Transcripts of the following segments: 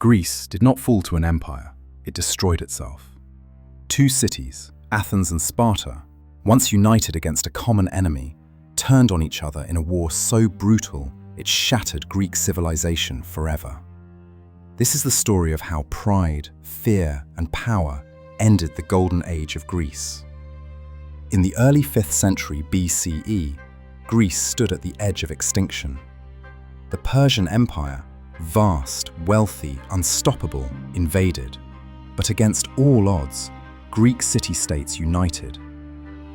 Greece did not fall to an empire, it destroyed itself. Two cities, Athens and Sparta, once united against a common enemy, turned on each other in a war so brutal it shattered Greek civilization forever. This is the story of how pride, fear, and power ended the golden age of Greece. In the early 5th century BCE, Greece stood at the edge of extinction. The Persian Empire, vast, wealthy, unstoppable, invaded. But against all odds, Greek city-states united.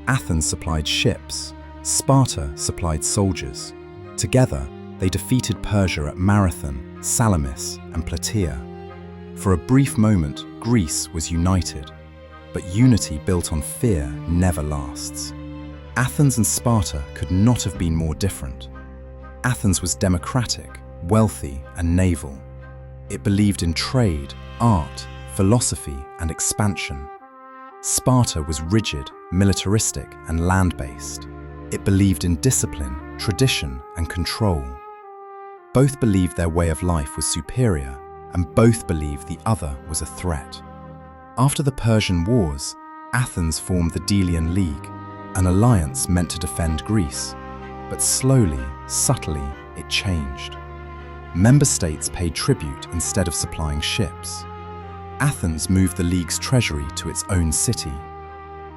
Athens supplied ships, Sparta supplied soldiers. Together, they defeated Persia at Marathon, Salamis, and Plataea. For a brief moment, Greece was united. But unity built on fear never lasts. Athens and Sparta could not have been more different. Athens was democratic, wealthy, and naval. It believed in trade, art, philosophy, and expansion. Sparta was rigid, militaristic, and land-based. It believed in discipline, tradition, and control. Both believed their way of life was superior, and both believed the other was a threat. After the Persian Wars, Athens formed the Delian League, an alliance meant to defend Greece. But slowly, subtly, it changed. Member states paid tribute instead of supplying ships. Athens moved the League's treasury to its own city.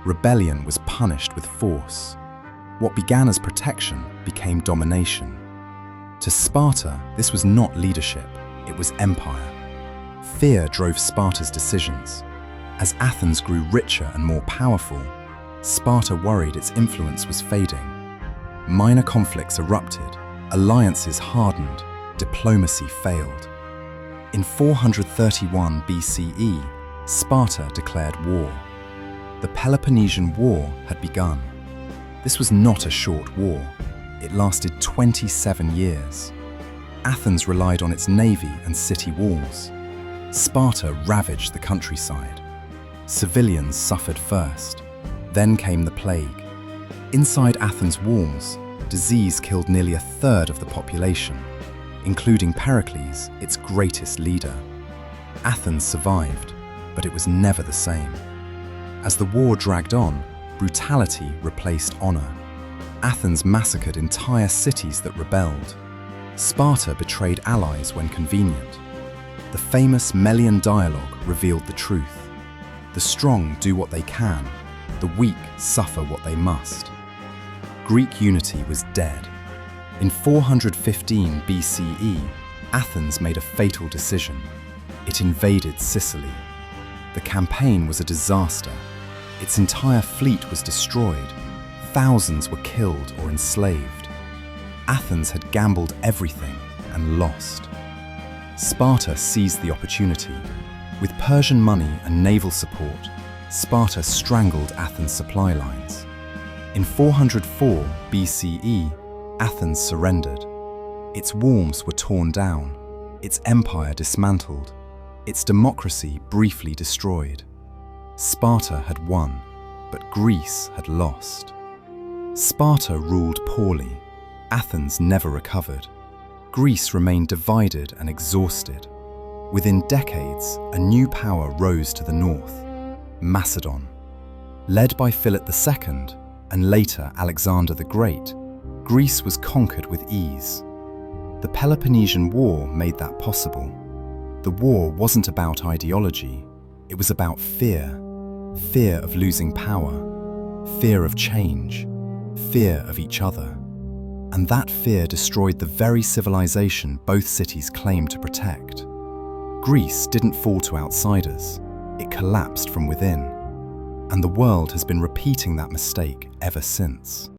Rebellion was punished with force. What began as protection became domination. To Sparta, this was not leadership, it was empire. Fear drove Sparta's decisions. As Athens grew richer and more powerful, Sparta worried its influence was fading. Minor conflicts erupted, alliances hardened, diplomacy failed. In 431 BCE, Sparta declared war. The Peloponnesian War had begun. This was not a short war. It lasted 27 years. Athens relied on its navy and city walls. Sparta ravaged the countryside. Civilians suffered first. Then came the plague. Inside Athens' walls, disease killed nearly a third of the population, including Pericles, its greatest leader. Athens survived, but it was never the same. As the war dragged on, brutality replaced honor. Athens massacred entire cities that rebelled. Sparta betrayed allies when convenient. The famous Melian dialogue revealed the truth. The strong do what they can, the weak suffer what they must. Greek unity was dead. In 415 BCE, Athens made a fatal decision. It invaded Sicily. The campaign was a disaster. Its entire fleet was destroyed. Thousands were killed or enslaved. Athens had gambled everything and lost. Sparta seized the opportunity. With Persian money and naval support, Sparta strangled Athens' supply lines. In 404 BCE, Athens surrendered. Its walls were torn down, its empire dismantled, its democracy briefly destroyed. Sparta had won, but Greece had lost. Sparta ruled poorly. Athens never recovered. Greece remained divided and exhausted. Within decades, a new power rose to the north, Macedon. Led by Philip II and later Alexander the Great, Greece was conquered with ease. The Peloponnesian War made that possible. The war wasn't about ideology, it was about fear. Fear of losing power, fear of change, fear of each other. And that fear destroyed the very civilization both cities claimed to protect. Greece didn't fall to outsiders, it collapsed from within. And the world has been repeating that mistake ever since.